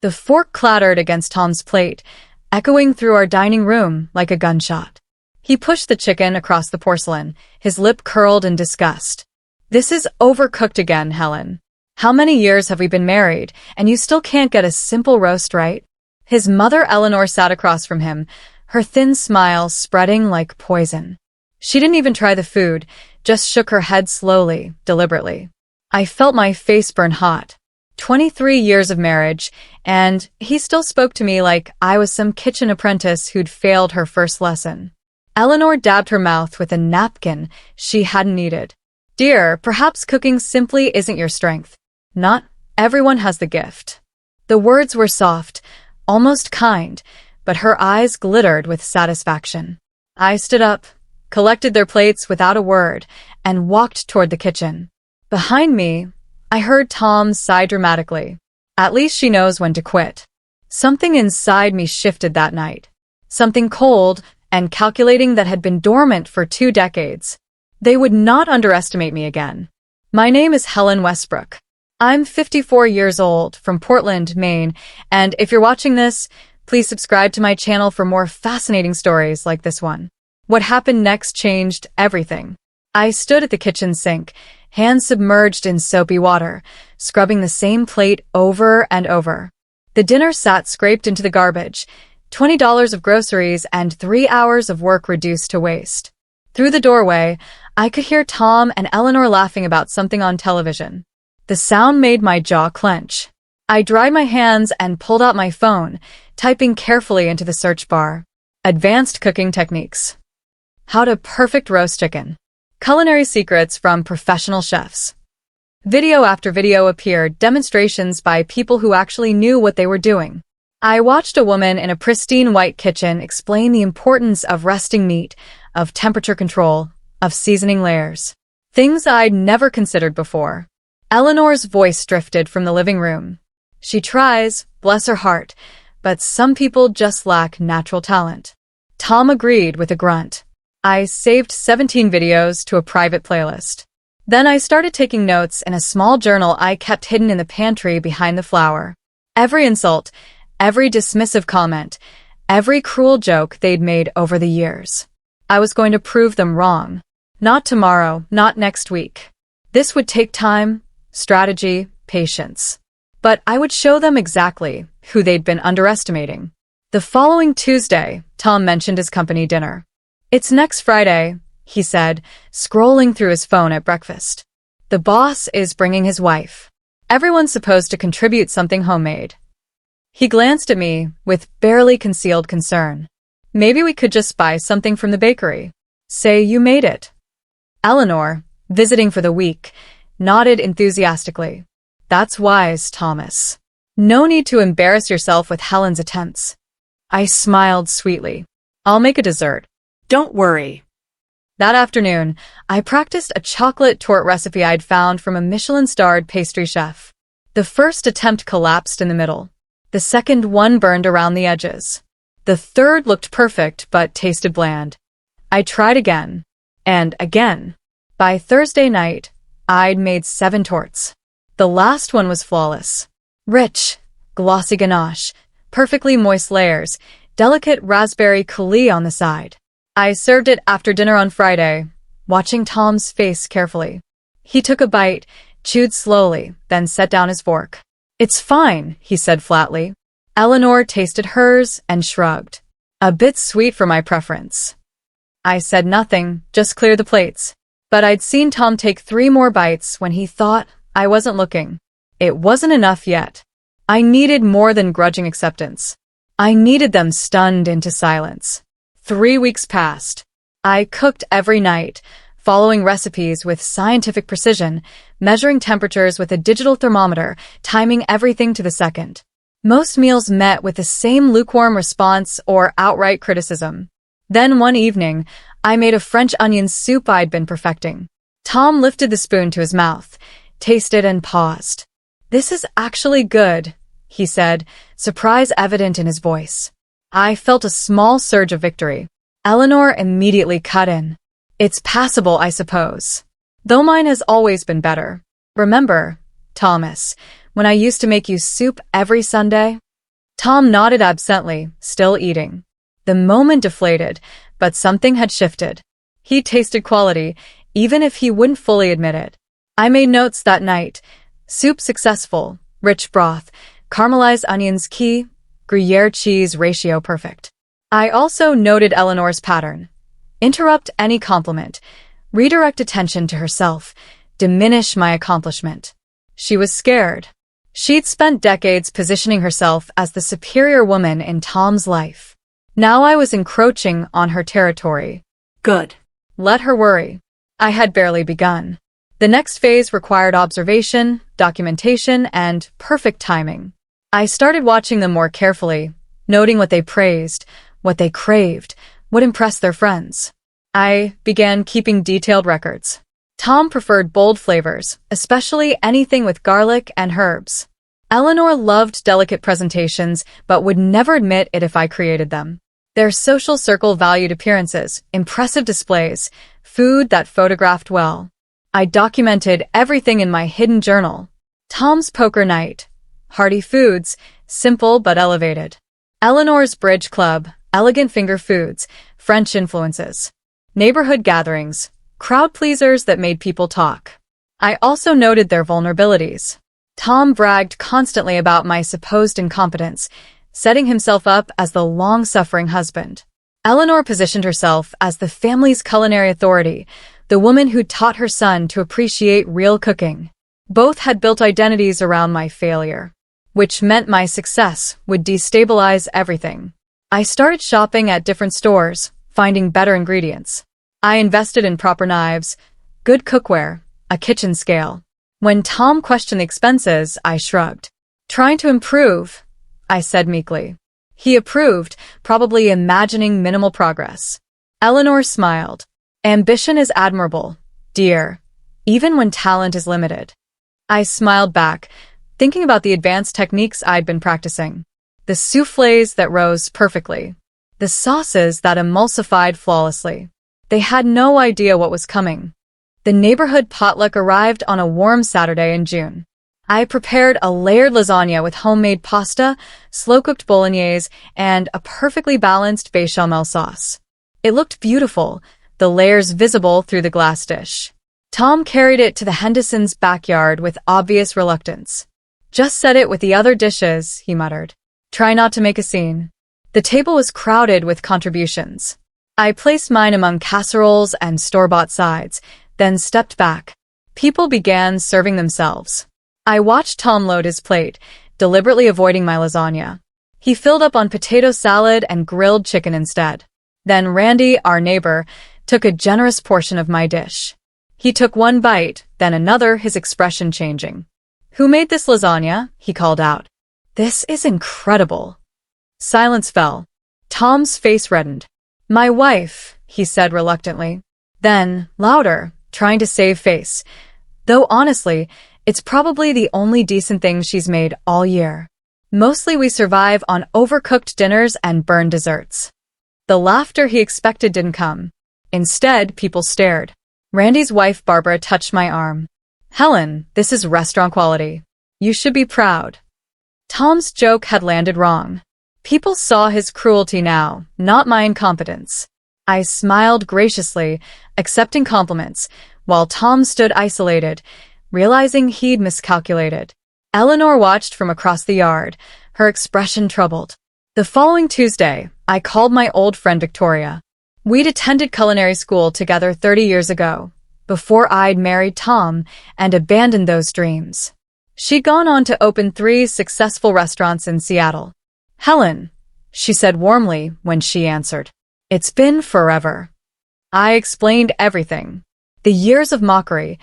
The fork clattered against Tom's plate, echoing through our dining room like a gunshot. He pushed the chicken across the porcelain, his lip curled in disgust. "This is overcooked again, Helen. How many years have we been married, and you still can't get a simple roast right?" His mother Eleanor sat across from him, her thin smile spreading like poison. She didn't even try the food, just shook her head slowly, deliberately. I felt my face burn hot. 23 years of marriage, and he still spoke to me like I was some kitchen apprentice who'd failed her first lesson. Eleanor dabbed her mouth with a napkin she hadn't needed. "Dear, perhaps cooking simply isn't your strength. Not everyone has the gift." The words were soft, almost kind, but her eyes glittered with satisfaction. I stood up, collected their plates without a word, and walked toward the kitchen. Behind me, I heard Tom sigh dramatically. At least she knows when to quit. Something inside me shifted that night. Something cold and calculating that had been dormant for 2 decades. They would not underestimate me again. My name is Helen Westbrook. I'm 54 years old, from Portland, Maine, and if you're watching this, please subscribe to my channel for more fascinating stories like this one. What happened next changed everything. I stood at the kitchen sink, hands submerged in soapy water, scrubbing the same plate over and over. The dinner sat scraped into the garbage, $20 of groceries and 3 hours of work reduced to waste. Through the doorway, I could hear Tom and Eleanor laughing about something on television. The sound made my jaw clench. I dried my hands and pulled out my phone, typing carefully into the search bar. Advanced cooking techniques. How to perfect roast chicken. Culinary secrets from professional chefs. Video after video appeared, demonstrations by people who actually knew what they were doing. I watched a woman in a pristine white kitchen explain the importance of resting meat, of temperature control, of seasoning layers. Things I'd never considered before. Eleanor's voice drifted from the living room. She tries, bless her heart, but some people just lack natural talent. Tom agreed with a grunt. I saved 17 videos to a private playlist. Then I started taking notes in a small journal I kept hidden in the pantry behind the flour. Every insult, every dismissive comment, every cruel joke they'd made over the years. I was going to prove them wrong. Not tomorrow, not next week. This would take time, strategy, patience. But I would show them exactly who they'd been underestimating. The following Tuesday, Tom mentioned his company dinner. "It's next Friday," he said, scrolling through his phone at breakfast. "The boss is bringing his wife. Everyone's supposed to contribute something homemade." He glanced at me with barely concealed concern. "Maybe we could just buy something from the bakery. Say you made it." Eleanor, visiting for the week, nodded enthusiastically. "That's wise, Thomas. No need to embarrass yourself with Helen's attempts." I smiled sweetly. "I'll make a dessert. Don't worry." That afternoon, I practiced a chocolate torte recipe I'd found from a Michelin-starred pastry chef. The first attempt collapsed in the middle. The second one burned around the edges. The third looked perfect but tasted bland. I tried again, and again. By Thursday night, I'd made 7 tortes. The last one was flawless. Rich, glossy ganache, perfectly moist layers, delicate raspberry coulis on the side. I served it after dinner on Friday, watching Tom's face carefully. He took a bite, chewed slowly, then set down his fork. "It's fine," he said flatly. Eleanor tasted hers and shrugged. "A bit sweet for my preference." I said nothing, just cleared the plates. But I'd seen Tom take 3 more bites when he thought I wasn't looking. It wasn't enough yet. I needed more than grudging acceptance. I needed them stunned into silence. 3 weeks passed. I cooked every night, following recipes with scientific precision, measuring temperatures with a digital thermometer, timing everything to the second. Most meals met with the same lukewarm response or outright criticism. Then one evening, I made a French onion soup I'd been perfecting. Tom lifted the spoon to his mouth, tasted and paused. "This is actually good," he said, surprise evident in his voice. I felt a small surge of victory. Eleanor immediately cut in. "It's passable, I suppose. Though mine has always been better. Remember, Thomas, when I used to make you soup every Sunday?" Tom nodded absently, still eating. The moment deflated, but something had shifted. He tasted quality, even if he wouldn't fully admit it. I made notes that night. Soup successful, rich broth, caramelized onions key, Gruyere cheese ratio perfect. I also noted Eleanor's pattern. Interrupt any compliment, redirect attention to herself, diminish my accomplishment. She was scared. She'd spent decades positioning herself as the superior woman in Tom's life. Now I was encroaching on her territory. Good. Let her worry. I had barely begun. The next phase required observation, documentation, and perfect timing. I started watching them more carefully, noting what they praised, what they craved, what impressed their friends. I began keeping detailed records. Tom preferred bold flavors, especially anything with garlic and herbs. Eleanor loved delicate presentations, but would never admit it if I created them. Their social circle valued appearances, impressive displays, food that photographed well. I documented everything in my hidden journal. Tom's poker night. Hearty foods, simple but elevated. Eleanor's bridge club, elegant finger foods, French influences. Neighborhood gatherings, crowd pleasers that made people talk. I also noted their vulnerabilities. Tom bragged constantly about my supposed incompetence, setting himself up as the long-suffering husband. Eleanor positioned herself as the family's culinary authority, the woman who taught her son to appreciate real cooking. Both had built identities around my failure, which meant my success would destabilize everything. I started shopping at different stores, finding better ingredients. I invested in proper knives, good cookware, a kitchen scale. When Tom questioned the expenses, I shrugged. Trying to improve, I said meekly. He approved, probably imagining minimal progress. Eleanor smiled. Ambition is admirable, dear, even when talent is limited. I smiled back, thinking about the advanced techniques I'd been practicing. The soufflés that rose perfectly. The sauces that emulsified flawlessly. They had no idea what was coming. The neighborhood potluck arrived on a warm Saturday in June. I prepared a layered lasagna with homemade pasta, slow-cooked bolognese, and a perfectly balanced bechamel sauce. It looked beautiful, the layers visible through the glass dish. Tom carried it to the Hendersons' backyard with obvious reluctance. Just set it with the other dishes, he muttered. Try not to make a scene. The table was crowded with contributions. I placed mine among casseroles and store-bought sides, then stepped back. People began serving themselves. I watched Tom load his plate, deliberately avoiding my lasagna. He filled up on potato salad and grilled chicken instead. Then Randy, our neighbor, took a generous portion of my dish. He took one bite, then another, his expression changing. Who made this lasagna? He called out. This is incredible. Silence fell. Tom's face reddened. My wife, he said reluctantly. Then, louder, trying to save face. Though honestly, it's probably the only decent thing she's made all year. Mostly we survive on overcooked dinners and burned desserts. The laughter he expected didn't come. Instead, people stared. Randy's wife Barbara touched my arm. Helen, this is restaurant quality. You should be proud. Tom's joke had landed wrong. People saw his cruelty now, not my incompetence. I smiled graciously, accepting compliments, while Tom stood isolated, realizing he'd miscalculated. Eleanor watched from across the yard, her expression troubled. The following Tuesday, I called my old friend Victoria. We'd attended culinary school together 30 years ago, before I'd married Tom and abandoned those dreams. She'd gone on to open 3 successful restaurants in Seattle. Helen, she said warmly when she answered. It's been forever. I explained everything. The years of mockery,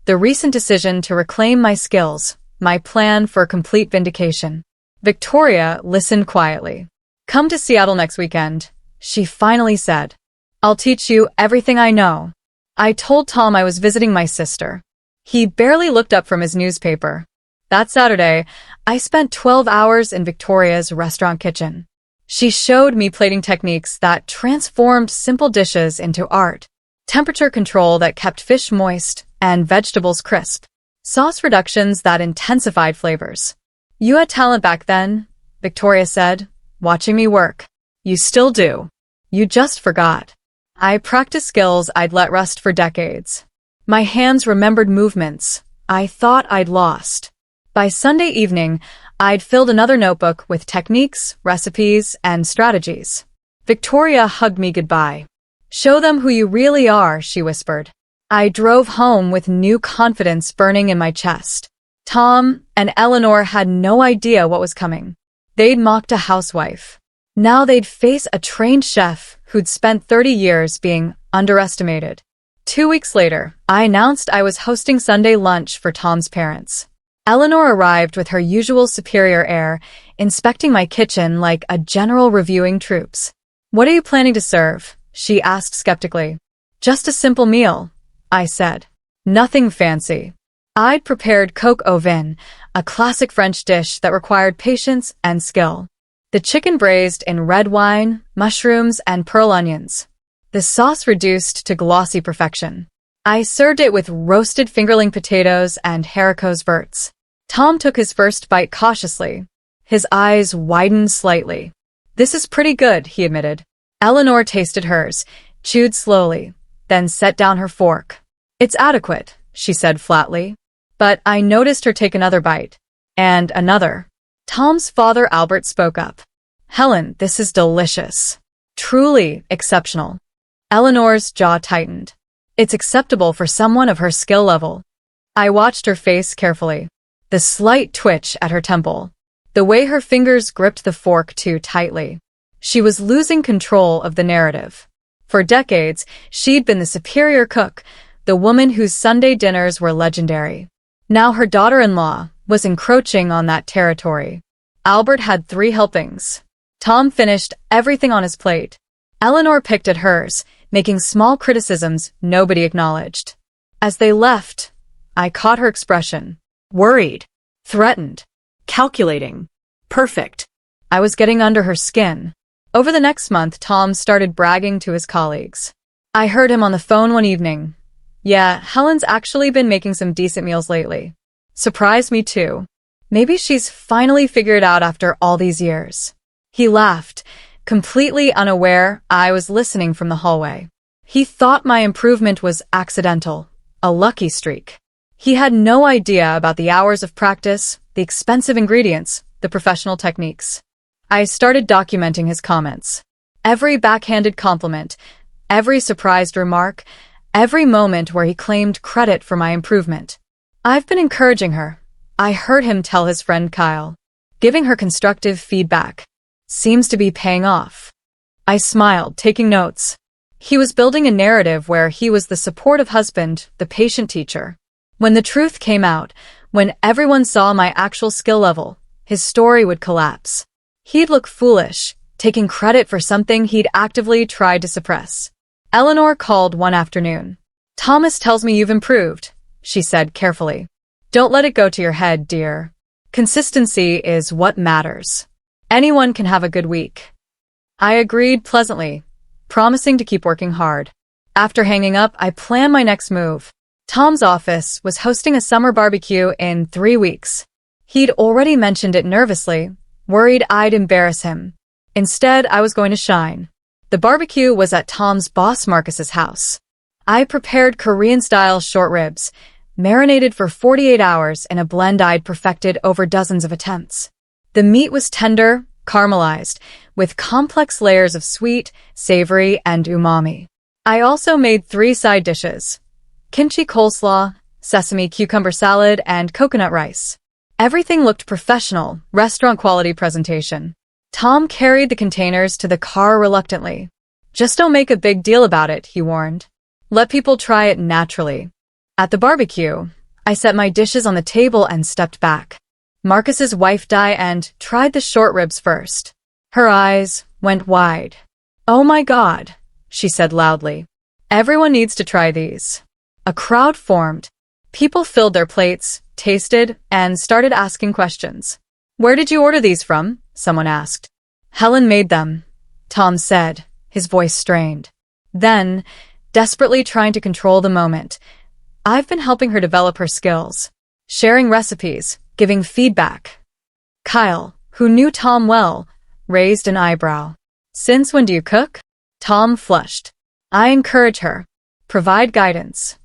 the recent decision to reclaim my skills, my plan for complete vindication. Victoria listened quietly. Come to Seattle next weekend, she finally said. I'll teach you everything I know. I told Tom I was visiting my sister. He barely looked up from his newspaper. That Saturday, I spent 12 hours in Victoria's restaurant kitchen. She showed me plating techniques that transformed simple dishes into art. Temperature control that kept fish moist and vegetables crisp. Sauce reductions that intensified flavors. You had talent back then, Victoria said, watching me work. You still do. You just forgot. I practiced skills I'd let rust for decades. My hands remembered movements I thought I'd lost. By Sunday evening, I'd filled another notebook with techniques, recipes, and strategies. Victoria hugged me goodbye. Show them who you really are, she whispered. I drove home with new confidence burning in my chest. Tom and Eleanor had no idea what was coming. They'd mocked a housewife. Now they'd face a trained chef who'd spent 30 years being underestimated. 2 weeks later, I announced I was hosting Sunday lunch for Tom's parents. Eleanor arrived with her usual superior air, inspecting my kitchen like a general reviewing troops. What are you planning to serve? She asked skeptically. Just a simple meal, I said. Nothing fancy. I'd prepared coq au vin, a classic French dish that required patience and skill. The chicken braised in red wine, mushrooms, and pearl onions. The sauce reduced to glossy perfection. I served it with roasted fingerling potatoes and haricots verts. Tom took his first bite cautiously. His eyes widened slightly. This is pretty good, he admitted. Eleanor tasted hers, chewed slowly, then set down her fork. It's adequate, she said flatly. But I noticed her take another bite. And another. Tom's father Albert spoke up. Helen, this is delicious. Truly exceptional. Eleanor's jaw tightened. It's acceptable for someone of her skill level. I watched her face carefully. The slight twitch at her temple. The way her fingers gripped the fork too tightly. She was losing control of the narrative. For decades, she'd been the superior cook, the woman whose Sunday dinners were legendary. Now her daughter-in-law was encroaching on that territory. Albert had 3 helpings. Tom finished everything on his plate. Eleanor picked at hers, making small criticisms nobody acknowledged. As they left, I caught her expression. Worried, threatened, calculating, perfect. I was getting under her skin. Over the next month, Tom started bragging to his colleagues. I heard him on the phone one evening. Yeah, Helen's actually been making some decent meals lately. Surprised me too. Maybe she's finally figured it out after all these years. He laughed, completely unaware I was listening from the hallway. He thought my improvement was accidental, a lucky streak. He had no idea about the hours of practice, the expensive ingredients, the professional techniques. I started documenting his comments. Every backhanded compliment, every surprised remark, every moment where he claimed credit for my improvement. I've been encouraging her, I heard him tell his friend Kyle. Giving her constructive feedback. Seems to be paying off. I smiled, taking notes. He was building a narrative where he was the supportive husband, the patient teacher. When the truth came out, when everyone saw my actual skill level, his story would collapse. He'd look foolish, taking credit for something he'd actively tried to suppress. Eleanor called one afternoon. Thomas tells me you've improved, she said carefully. Don't let it go to your head, dear. Consistency is what matters. Anyone can have a good week. I agreed pleasantly, promising to keep working hard. After hanging up, I planned my next move. Tom's office was hosting a summer barbecue in 3 weeks. He'd already mentioned it nervously, worried I'd embarrass him. Instead, I was going to shine. The barbecue was at Tom's boss Marcus's house. I prepared Korean-style short ribs, marinated for 48 hours in a blend I'd perfected over dozens of attempts. The meat was tender, caramelized, with complex layers of sweet, savory, and umami. I also made 3 side dishes: kimchi coleslaw, sesame cucumber salad, and coconut rice. Everything looked professional, restaurant-quality presentation. Tom carried the containers to the car reluctantly. Just don't make a big deal about it, he warned. Let people try it naturally. At the barbecue, I set my dishes on the table and stepped back. Marcus's wife Di and tried the short ribs first. Her eyes went wide. Oh my God, she said loudly. Everyone needs to try these. A crowd formed. People filled their plates, tasted, and started asking questions. Where did you order these from? Someone asked. Helen made them, Tom said, his voice strained. Then, desperately trying to control the moment, I've been helping her develop her skills, sharing recipes, giving feedback. Kyle, who knew Tom well, raised an eyebrow. "Since when do you cook?" Tom flushed. "I encourage her. Provide guidance."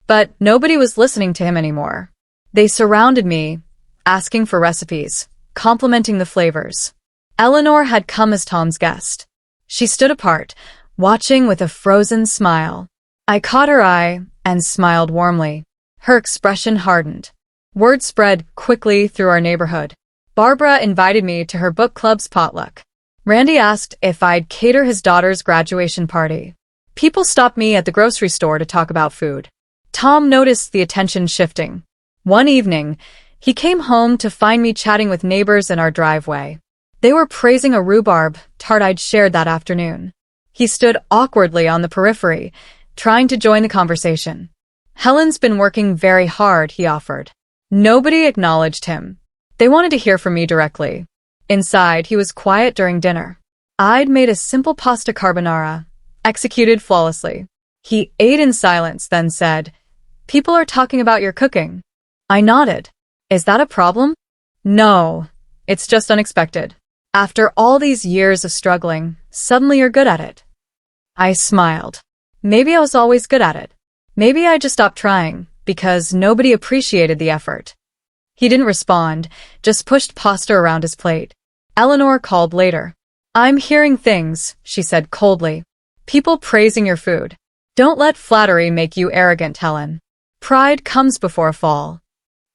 But nobody was listening to him anymore. They surrounded me, asking for recipes, complimenting the flavors. Eleanor had come as Tom's guest. She stood apart, watching with a frozen smile. I caught her eye and smiled warmly. Her expression hardened. Word spread quickly through our neighborhood. Barbara invited me to her book club's potluck. Randy asked if I'd cater his daughter's graduation party. People stopped me at the grocery store to talk about food. Tom noticed the attention shifting. One evening, he came home to find me chatting with neighbors in our driveway. They were praising a rhubarb tart I'd shared that afternoon. He stood awkwardly on the periphery, trying to join the conversation. "Helen's been working very hard," he offered. Nobody acknowledged him. They wanted to hear from me directly. Inside, he was quiet during dinner. I'd made a simple pasta carbonara, executed flawlessly. He ate in silence, then said, "People are talking about your cooking." I nodded. "Is that a problem?" "No, it's just unexpected. After all these years of struggling, suddenly you're good at it." I smiled. Maybe I was always good at it. Maybe I just stopped trying, because nobody appreciated the effort. He didn't respond, just pushed pasta around his plate. Eleanor called later. "I'm hearing things," she said coldly. "People praising your food. Don't let flattery make you arrogant, Helen. Pride comes before a fall."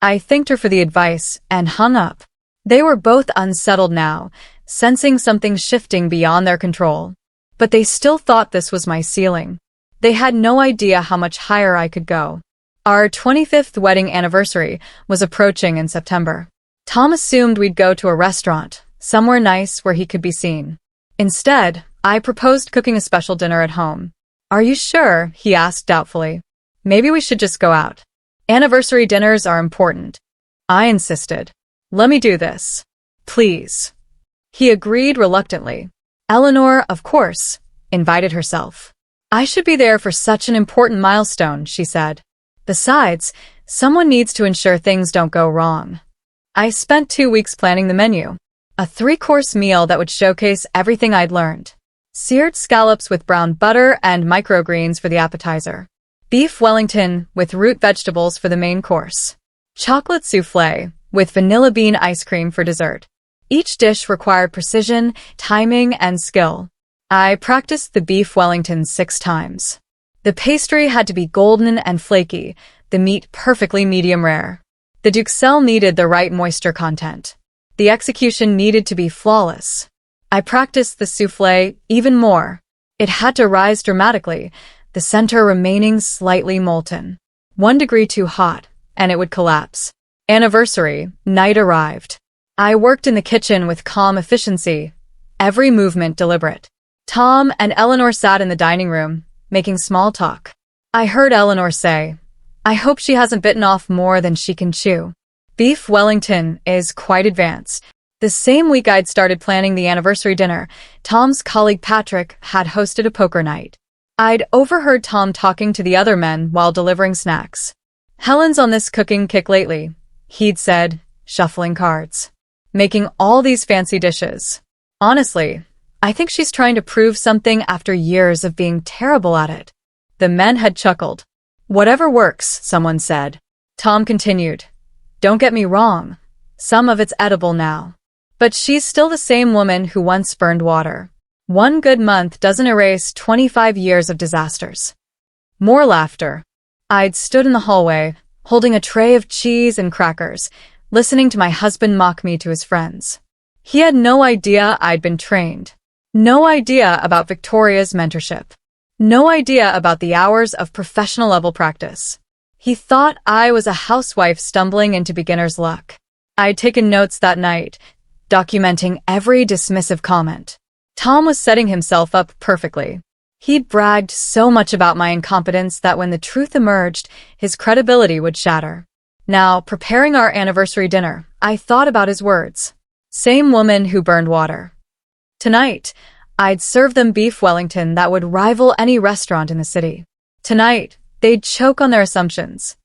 I thanked her for the advice and hung up. They were both unsettled now, sensing something shifting beyond their control. But they still thought this was my ceiling. They had no idea how much higher I could go. Our 25th wedding anniversary was approaching in September. Tom assumed we'd go to a restaurant, somewhere nice where he could be seen. Instead, I proposed cooking a special dinner at home. "Are you sure?" he asked doubtfully. "Maybe we should just go out. Anniversary dinners are important." I insisted. "Let me do this. Please." He agreed reluctantly. Eleanor, of course, invited herself. "I should be there for such an important milestone," she said. "Besides, someone needs to ensure things don't go wrong." I spent 2 weeks planning the menu. A 3-course meal that would showcase everything I'd learned. Seared scallops with brown butter and microgreens for the appetizer. Beef Wellington with root vegetables for the main course. Chocolate souffle with vanilla bean ice cream for dessert. Each dish required precision, timing, and skill. I practiced the beef Wellington 6 times. The pastry had to be golden and flaky, the meat perfectly medium rare. The duxelle needed the right moisture content. The execution needed to be flawless. I practiced the souffle even more. It had to rise dramatically, the center remaining slightly molten. 1 degree too hot, and it would collapse. Anniversary night arrived. I worked in the kitchen with calm efficiency, every movement deliberate. Tom and Eleanor sat in the dining room, making small talk. I heard Eleanor say, "I hope she hasn't bitten off more than she can chew." Beef Wellington is quite advanced. The same week I'd started planning the anniversary dinner, Tom's colleague Patrick had hosted a poker night. I'd overheard Tom talking to the other men while delivering snacks. "Helen's on this cooking kick lately," he'd said, shuffling cards. "Making all these fancy dishes. Honestly, I think she's trying to prove something after years of being terrible at it." The men had chuckled. "Whatever works," someone said. Tom continued, "Don't get me wrong. Some of it's edible now. But she's still the same woman who once burned water. 1 good month doesn't erase 25 years of disasters." More laughter. I'd stood in the hallway, holding a tray of cheese and crackers, listening to my husband mock me to his friends. He had no idea I'd been trained. No idea about Victoria's mentorship. No idea about the hours of professional-level practice. He thought I was a housewife stumbling into beginner's luck. I'd taken notes that night, documenting every dismissive comment. Tom was setting himself up perfectly. He'd bragged so much about my incompetence that when the truth emerged, his credibility would shatter. Now, preparing our anniversary dinner, I thought about his words. Same woman who burned water. Tonight, I'd serve them beef Wellington that would rival any restaurant in the city. Tonight, they'd choke on their assumptions.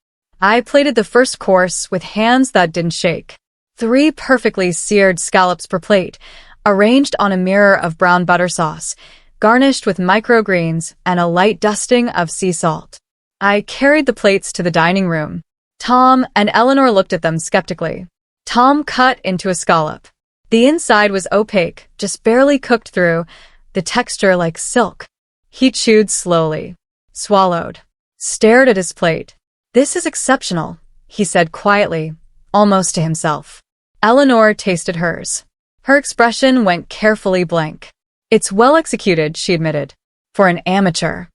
I plated the first course with hands that didn't shake. 3 perfectly seared scallops per plate, arranged on a mirror of brown butter sauce, garnished with microgreens and a light dusting of sea salt. I carried the plates to the dining room. Tom and Eleanor looked at them skeptically. Tom cut into a scallop. The inside was opaque, just barely cooked through, the texture like silk. He chewed slowly, swallowed, stared at his plate. "This is exceptional," he said quietly, almost to himself. Eleanor tasted hers. Her expression went carefully blank. "It's well executed," she admitted, "for an amateur."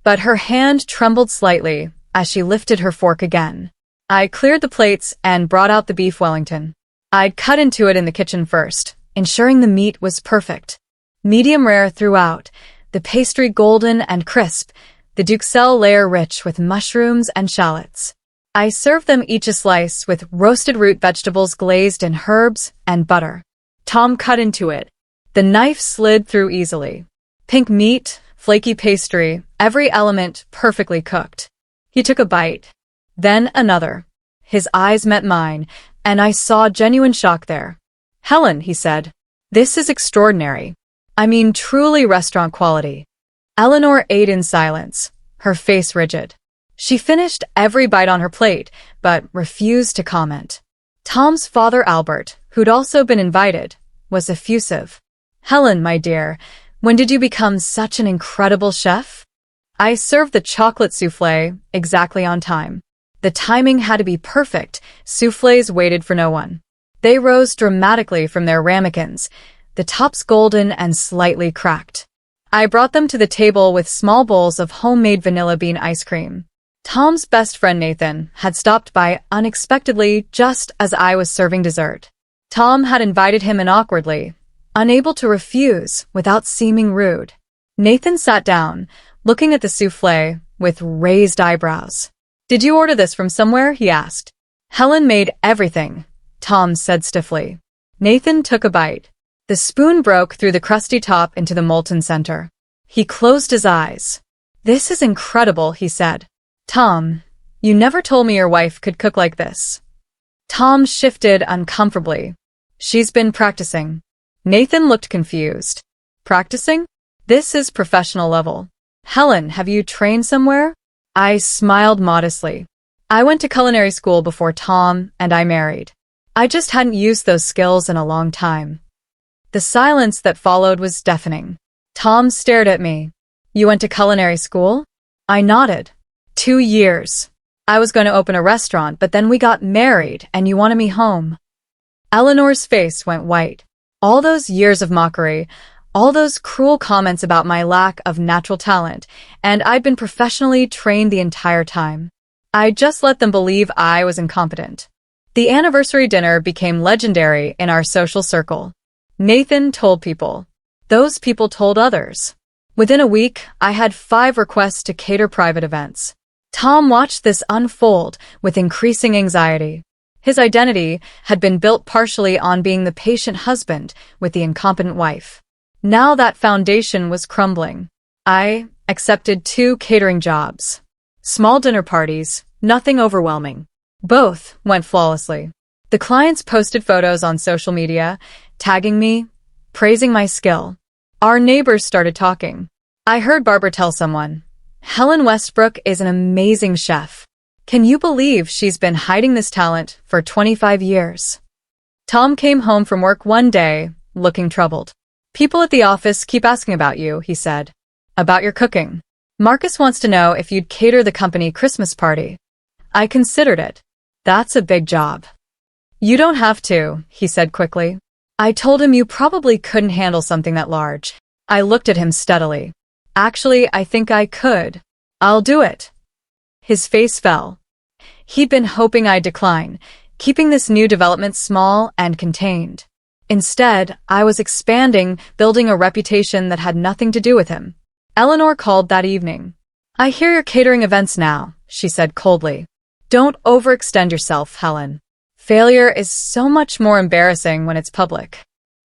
But her hand trembled slightly as she lifted her fork again. I cleared the plates and brought out the beef Wellington. I'd cut into it in the kitchen first, ensuring the meat was perfect. Medium rare throughout, the pastry golden and crisp, the duxelle layer rich with mushrooms and shallots. I served them each a slice with roasted root vegetables glazed in herbs and butter. Tom cut into it. The knife slid through easily. Pink meat, flaky pastry, every element perfectly cooked. He took a bite. Then another. His eyes met mine, and I saw genuine shock there. "Helen," he said, "this is extraordinary. I mean truly restaurant quality." Eleanor ate in silence, her face rigid. She finished every bite on her plate, but refused to comment. Tom's father, Albert, who'd also been invited, was effusive. "Helen, my dear, when did you become such an incredible chef?" I served the chocolate soufflé exactly on time. The timing had to be perfect. Soufflés waited for no one. They rose dramatically from their ramekins, the tops golden and slightly cracked. I brought them to the table with small bowls of homemade vanilla bean ice cream. Tom's best friend Nathan had stopped by unexpectedly just as I was serving dessert. Tom had invited him in awkwardly, unable to refuse without seeming rude. Nathan sat down, looking at the soufflé with raised eyebrows. "Did you order this from somewhere?" he asked. "Helen made everything," Tom said stiffly. Nathan took a bite. The spoon broke through the crusty top into the molten center. He closed his eyes. "This is incredible," he said. "Tom, you never told me your wife could cook like this." Tom shifted uncomfortably. "She's been practicing." Nathan looked confused. "Practicing? This is professional level. Helen, have you trained somewhere?" I smiled modestly. "I went to culinary school before Tom and I married. I just hadn't used those skills in a long time." The silence that followed was deafening. Tom stared at me. "You went to culinary school?" I nodded. 2 years. I was going to open a restaurant, but then we got married and you wanted me home." Eleanor's face went white. All those years of mockery, all those cruel comments about my lack of natural talent, and I'd been professionally trained the entire time. I just let them believe I was incompetent. The anniversary dinner became legendary in our social circle. Nathan told people. Those people told others. Within a week, I had 5 requests to cater private events. Tom watched this unfold with increasing anxiety. His identity had been built partially on being the patient husband with the incompetent wife. Now that foundation was crumbling. I accepted 2 catering jobs. Small dinner parties, nothing overwhelming. Both went flawlessly. The clients posted photos on social media, tagging me, praising my skill. Our neighbors started talking. I heard Barbara tell someone, "Helen Westbrook is an amazing chef. Can you believe she's been hiding this talent for 25 years?" Tom came home from work one day, looking troubled. "People at the office keep asking about you," he said. "About your cooking. Marcus wants to know if you'd cater the company Christmas party." I considered it. "That's a big job." "You don't have to," he said quickly. I told him you probably couldn't handle something that large. I looked at him steadily. "Actually, I think I could. I'll do it." His face fell. He'd been hoping I'd decline, keeping this new development small and contained. Instead, I was expanding, building a reputation that had nothing to do with him. Eleanor called that evening. "I hear you're catering events now," she said coldly. "Don't overextend yourself, Helen. Failure is so much more embarrassing when it's public."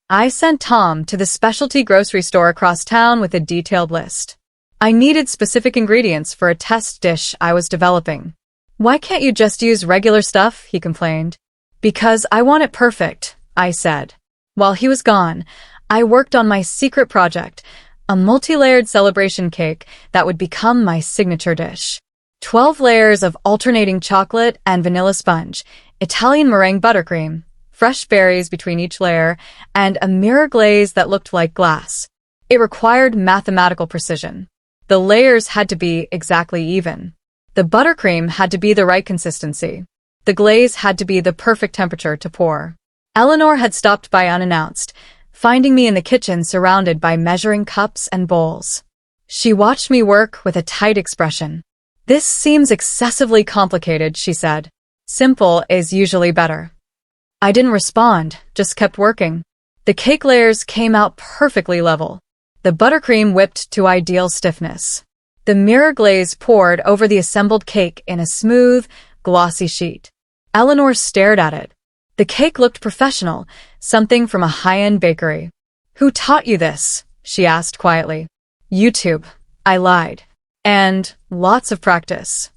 I sent Tom to the specialty grocery store across town with a detailed list. I needed specific ingredients for a test dish I was developing. "Why can't you just use regular stuff?" he complained. Because I want it perfect, I said. While he was gone, I worked on my secret project, a multi-layered celebration cake that would become my signature dish. 12 layers of alternating chocolate and vanilla sponge, Italian meringue buttercream, fresh berries between each layer, and a mirror glaze that looked like glass. It required mathematical precision. The layers had to be exactly even. The buttercream had to be the right consistency. The glaze had to be the perfect temperature to pour. Eleanor had stopped by unannounced, finding me in the kitchen surrounded by measuring cups and bowls. She watched me work with a tight expression. "This seems excessively complicated," she said. "Simple is usually better." I didn't respond, just kept working. The cake layers came out perfectly level. The buttercream whipped to ideal stiffness. The mirror glaze poured over the assembled cake in a smooth, glossy sheet. Eleanor stared at it. The cake looked professional, something from a high-end bakery. "Who taught you this?" she asked quietly. "YouTube," I lied. "And lots of practice."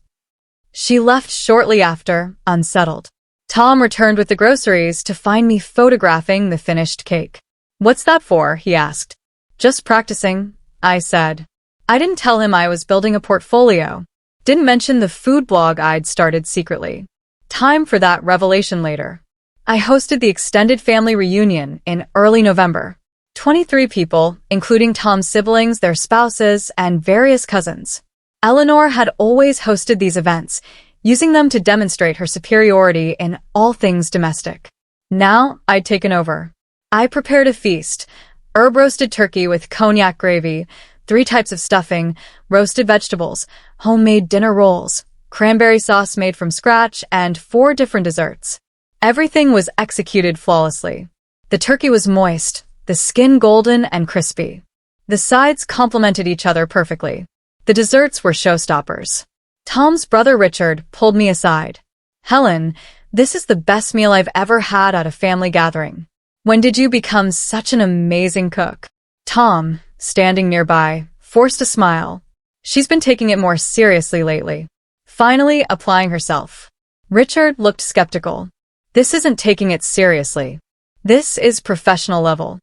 She left shortly after, unsettled. Tom returned with the groceries to find me photographing the finished cake. "What's that for?" he asked. "Just practicing," I said. I didn't tell him I was building a portfolio. Didn't mention the food blog I'd started secretly. Time for that revelation later. I hosted the extended family reunion in early November. 23 people, including Tom's siblings, their spouses, and various cousins. Eleanor had always hosted these events, using them to demonstrate her superiority in all things domestic. Now, I'd taken over. I prepared a feast, herb-roasted turkey with cognac gravy, 3 types of stuffing, roasted vegetables, homemade dinner rolls, cranberry sauce made from scratch, and 4 different desserts. Everything was executed flawlessly. The turkey was moist, the skin golden and crispy. The sides complemented each other perfectly. The desserts were showstoppers. Tom's brother Richard pulled me aside. "Helen, this is the best meal I've ever had at a family gathering. When did you become such an amazing cook?" Tom, standing nearby, forced a smile. "She's been taking it more seriously lately. Finally applying herself." Richard looked skeptical. "This isn't taking it seriously. This is professional level."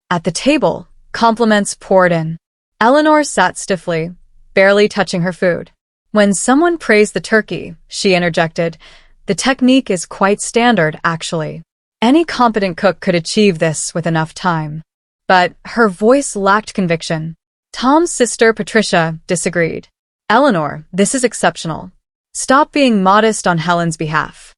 At the table, compliments poured in. Eleanor sat stiffly, barely touching her food. "When someone praised the turkey," she interjected, "the technique is quite standard, actually. Any competent cook could achieve this with enough time." But her voice lacked conviction. Tom's sister, Patricia, disagreed. "Eleanor, this is exceptional. Stop being modest on Helen's behalf."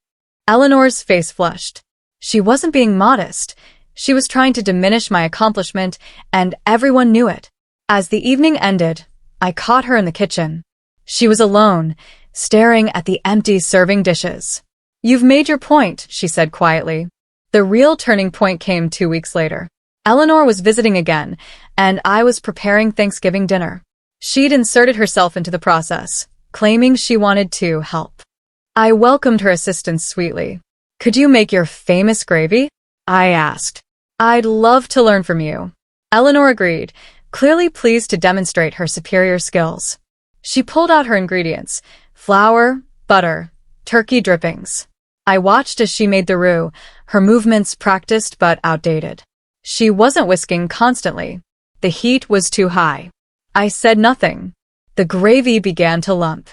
Eleanor's face flushed. She wasn't being modest. She was trying to diminish my accomplishment, and everyone knew it. As the evening ended, I caught her in the kitchen. She was alone, staring at the empty serving dishes. "You've made your point," she said quietly. The real turning point came 2 weeks later. Eleanor was visiting again, and I was preparing Thanksgiving dinner. She'd inserted herself into the process, claiming she wanted to help. I welcomed her assistance sweetly. "Could you make your famous gravy?" I asked. "I'd love to learn from you." Eleanor agreed, clearly pleased to demonstrate her superior skills. She pulled out her ingredients: flour, butter, turkey drippings. I watched as she made the roux, her movements practiced but outdated. She wasn't whisking constantly. The heat was too high. I said nothing. The gravy began to lump.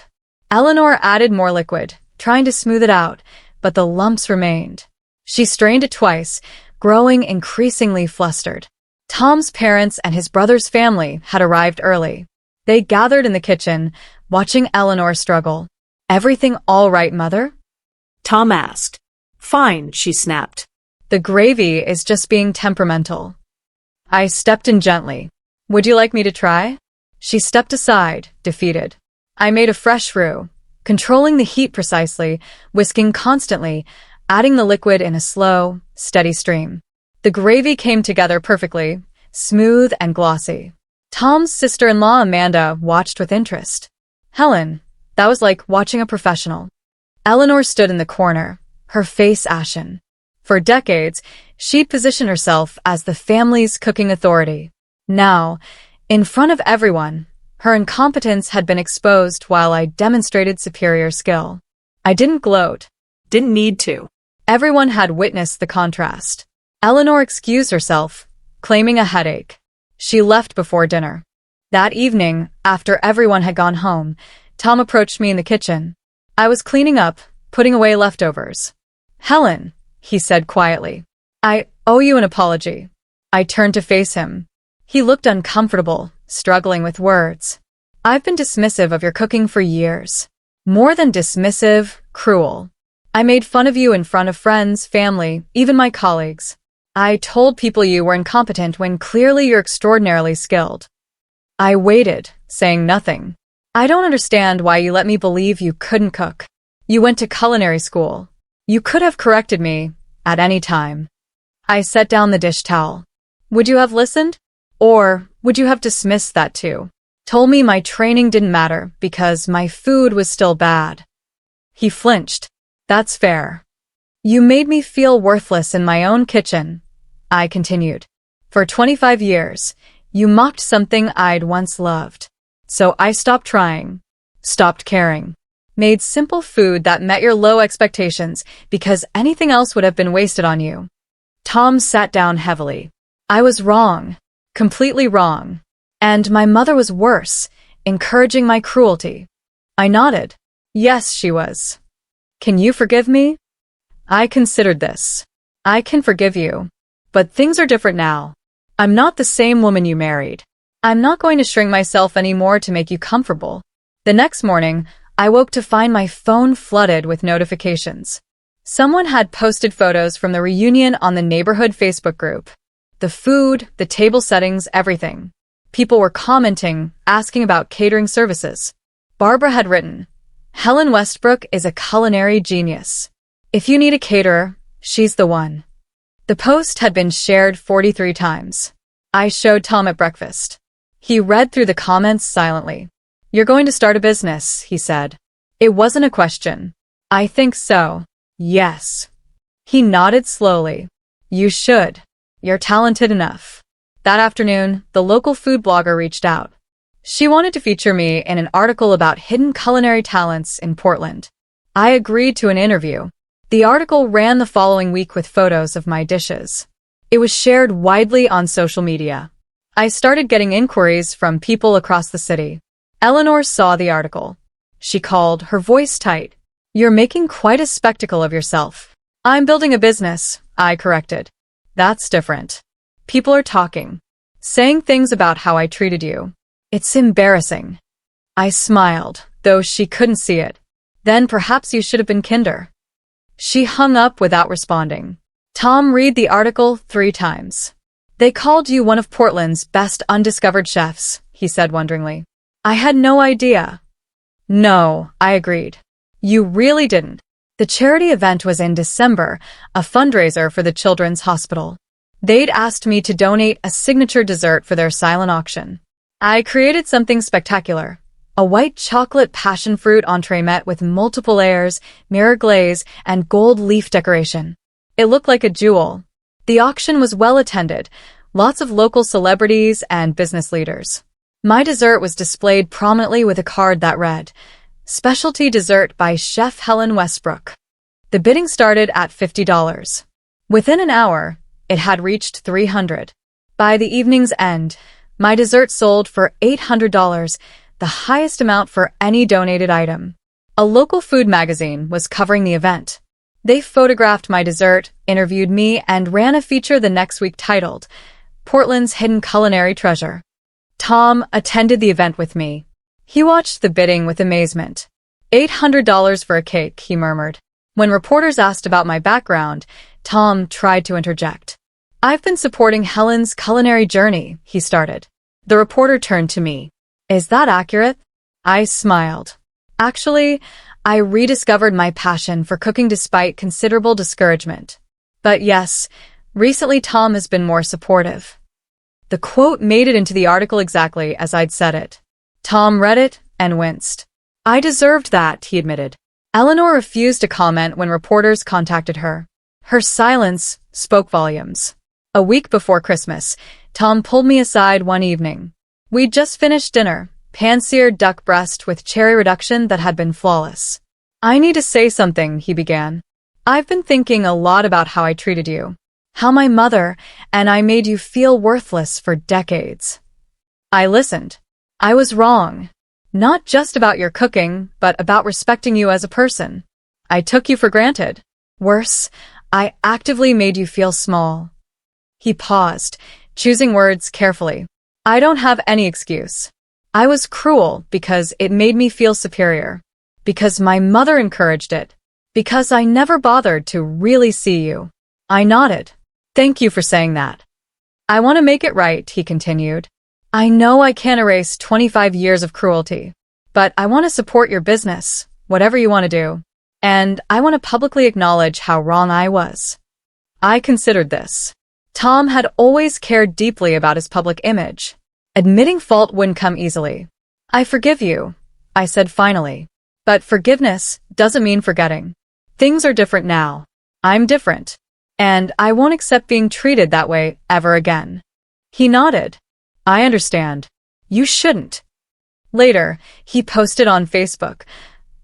Eleanor added more liquid, trying to smooth it out, but the lumps remained. She strained it twice, growing increasingly flustered. Tom's parents and his brother's family had arrived early. They gathered in the kitchen, watching Eleanor struggle. "Everything all right, Mother?" Tom asked. "Fine," she snapped. "The gravy is just being temperamental." I stepped in gently. "Would you like me to try?" She stepped aside, defeated. I made a fresh roux, controlling the heat precisely, whisking constantly, adding the liquid in a slow, steady stream. The gravy came together perfectly, smooth and glossy. Tom's sister-in-law Amanda watched with interest. "Helen, that was like watching a professional." Eleanor stood in the corner, her face ashen. For decades, she'd positioned herself as the family's cooking authority. Now, in front of everyone, her incompetence had been exposed while I demonstrated superior skill. I didn't gloat. Didn't need to. Everyone had witnessed the contrast. Eleanor excused herself, claiming a headache. She left before dinner. That evening, after everyone had gone home, Tom approached me in the kitchen. I was cleaning up, putting away leftovers. "Helen," he said quietly, "I owe you an apology." I turned to face him. He looked uncomfortable, struggling with words. "I've been dismissive of your cooking for years. More than dismissive, cruel. I made fun of you in front of friends, family, even my colleagues. I told people you were incompetent when clearly you're extraordinarily skilled." I waited, saying nothing. "I don't understand why you let me believe you couldn't cook. You went to culinary school. You could have corrected me at any time." I set down the dish towel. "Would you have listened? Or would you have dismissed that too? Told me my training didn't matter because my food was still bad." He flinched. "That's fair. You made me feel worthless in my own kitchen," I continued. "For 25 years, you mocked something I'd once loved. So I stopped trying, stopped caring, made simple food that met your low expectations because anything else would have been wasted on you." Tom sat down heavily. I was wrong, completely wrong. And my mother was worse, encouraging my cruelty. I nodded. Yes, she was. "Can you forgive me?" "I considered this. I can forgive you. But things are different now. I'm not the same woman you married. I'm not going to shrink myself anymore to make you comfortable." The next morning, I woke to find my phone flooded with notifications. Someone had posted photos from the reunion on the neighborhood Facebook group. The food, the table settings, everything. People were commenting, asking about catering services. Barbara had written, "Helen Westbrook is a culinary genius. If you need a caterer, she's the one." The post had been shared 43 times. I showed Tom at breakfast. He read through the comments silently. "You're going to start a business," he said. It wasn't a question. "I think so. Yes." He nodded slowly. "You should. You're talented enough." That afternoon, the local food blogger reached out. She wanted to feature me in an article about hidden culinary talents in Portland. I agreed to an interview. The article ran the following week with photos of my dishes. It was shared widely on social media. I started getting inquiries from people across the city. Eleanor saw the article. She called, her voice tight. "You're making quite a spectacle of yourself." "I'm building a business," I corrected. "That's different. People are talking, saying things about how I treated you. It's embarrassing." I smiled, though she couldn't see it. "Then perhaps you should have been kinder." She hung up without responding. Tom read the article 3 times. "They called you one of Portland's best undiscovered chefs," he said wonderingly. I had no idea. "No," I agreed. "You really didn't." The charity event was in December, a fundraiser for the Children's Hospital. They'd asked me to donate a signature dessert for their silent auction. I created something spectacular. A white chocolate passion fruit entremet with multiple layers, mirror glaze, and gold leaf decoration. It looked like a jewel. The auction was well attended, lots of local celebrities and business leaders. My dessert was displayed prominently with a card that read, "Specialty dessert by Chef Helen Westbrook." The bidding started at $50. Within an hour, it had reached $300. By the evening's end, my dessert sold for $800, the highest amount for any donated item. A local food magazine was covering the event. They photographed my dessert, interviewed me, and ran a feature the next week titled, "Portland's Hidden Culinary Treasure." Tom attended the event with me. He watched the bidding with amazement. $800 for a cake, he murmured. When reporters asked about my background, Tom tried to interject. "I've been supporting Helen's culinary journey," he started. The reporter turned to me. "Is that accurate?" I smiled. "Actually, I rediscovered my passion for cooking despite considerable discouragement. But yes, recently Tom has been more supportive." The quote made it into the article exactly as I'd said it. Tom read it and winced. "I deserved that," he admitted. Eleanor refused to comment when reporters contacted her. Her silence spoke volumes. A week before Christmas, Tom pulled me aside one evening. We'd just finished dinner, pan-seared duck breast with cherry reduction that had been flawless. "I need to say something," he began. I've been thinking a lot about how I treated you. How my mother and I made you feel worthless for decades. I listened. I was wrong. Not just about your cooking, but about respecting you as a person. I took you for granted. Worse, I actively made you feel small. He paused, choosing words carefully. I don't have any excuse. I was cruel because it made me feel superior. Because my mother encouraged it. Because I never bothered to really see you. I nodded. Thank you for saying that. I want to make it right, he continued. I know I can't erase 25 years of cruelty, but I want to support your business, whatever you want to do. And I want to publicly acknowledge how wrong I was. I considered this. Tom had always cared deeply about his public image. Admitting fault wouldn't come easily. I forgive you, I said finally. But forgiveness doesn't mean forgetting. Things are different now. I'm different. And I won't accept being treated that way ever again. He nodded. I understand. You shouldn't. Later, he posted on Facebook,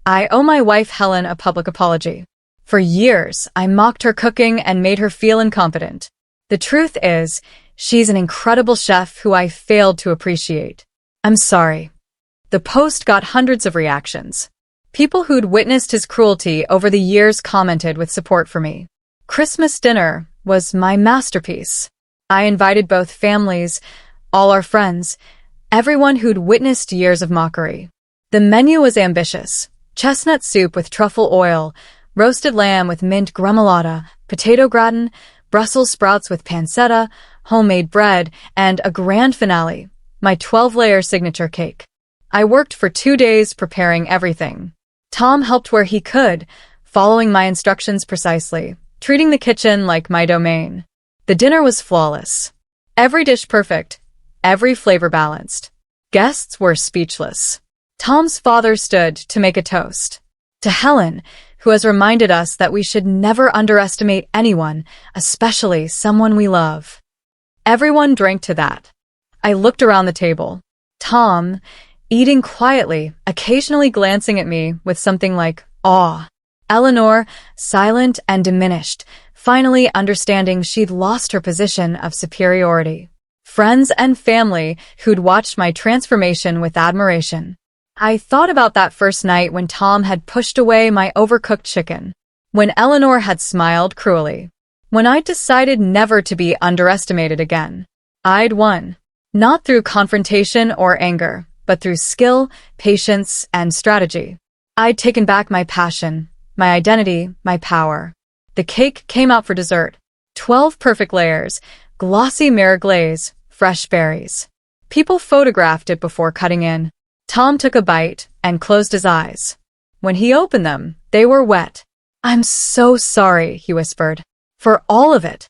I owe my wife Helen a public apology. For years, I mocked her cooking and made her feel incompetent. The truth is, she's an incredible chef who I failed to appreciate. I'm sorry. The post got hundreds of reactions. People who'd witnessed his cruelty over the years commented with support for me. Christmas dinner was my masterpiece. I invited both families, all our friends, everyone who'd witnessed years of mockery. The menu was ambitious. Chestnut soup with truffle oil, roasted lamb with mint gremolata, potato gratin, Brussels sprouts with pancetta, homemade bread, and a grand finale, my 12-layer signature cake. I worked for 2 days preparing everything. Tom helped where he could, following my instructions precisely, treating the kitchen like my domain. The dinner was flawless. Every dish perfect, every flavor balanced. Guests were speechless. Tom's father stood to make a toast. To Helen, who has reminded us that we should never underestimate anyone, especially someone we love. Everyone drank to that. I looked around the table. Tom, eating quietly, occasionally glancing at me with something like awe. Eleanor, silent and diminished, finally understanding she'd lost her position of superiority. Friends and family who'd watched my transformation with admiration. I thought about that first night when Tom had pushed away my overcooked chicken. When Eleanor had smiled cruelly. When I'd decided never to be underestimated again. I'd won. Not through confrontation or anger, but through skill, patience, and strategy. I'd taken back my passion, my identity, my power. The cake came out for dessert. 12 perfect layers, glossy mirror glaze, fresh berries. People photographed it before cutting in. Tom took a bite and closed his eyes. When he opened them, they were wet. I'm so sorry, he whispered, for all of it.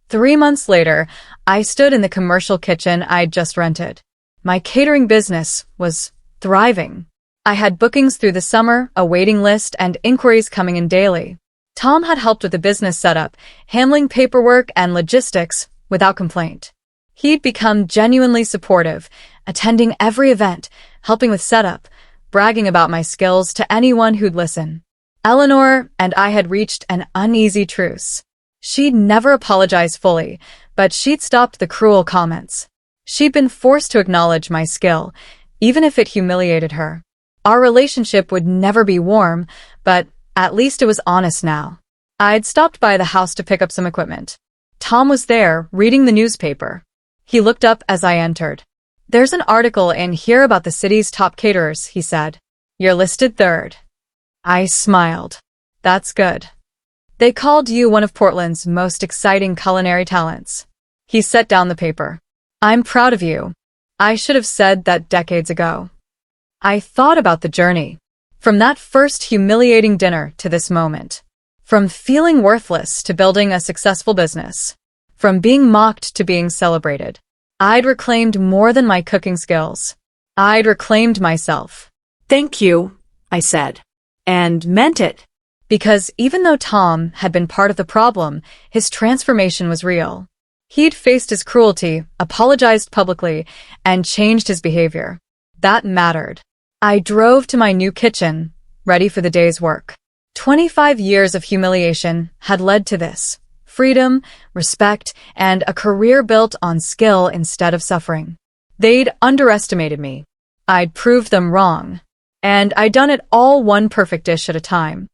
3 months later, I stood in the commercial kitchen I'd just rented. My catering business was thriving. I had bookings through the summer, a waiting list, and inquiries coming in daily. Tom had helped with the business setup, handling paperwork and logistics without complaint. He'd become genuinely supportive, attending every event, helping with setup, bragging about my skills to anyone who'd listen. Eleanor and I had reached an uneasy truce. She'd never apologized fully, but she'd stopped the cruel comments. She'd been forced to acknowledge my skill, even if it humiliated her. Our relationship would never be warm, but at least it was honest now. I'd stopped by the house to pick up some equipment. Tom was there, reading the newspaper. He looked up as I entered. There's an article in here about the city's top caterers, he said. You're listed third. I smiled. That's good. They called you one of Portland's most exciting culinary talents. He set down the paper. I'm proud of you. I should have said that decades ago. I thought about the journey. From that first humiliating dinner to this moment. From feeling worthless to building a successful business. From being mocked to being celebrated. I'd reclaimed more than my cooking skills. I'd reclaimed myself. Thank you, I said, and meant it. Because even though Tom had been part of the problem, his transformation was real. He'd faced his cruelty, apologized publicly, and changed his behavior. That mattered. I drove to my new kitchen, ready for the day's work. 25 years of humiliation had led to this. Freedom, respect, and a career built on skill instead of suffering. They'd underestimated me. I'd proved them wrong. And I'd done it all one perfect dish at a time.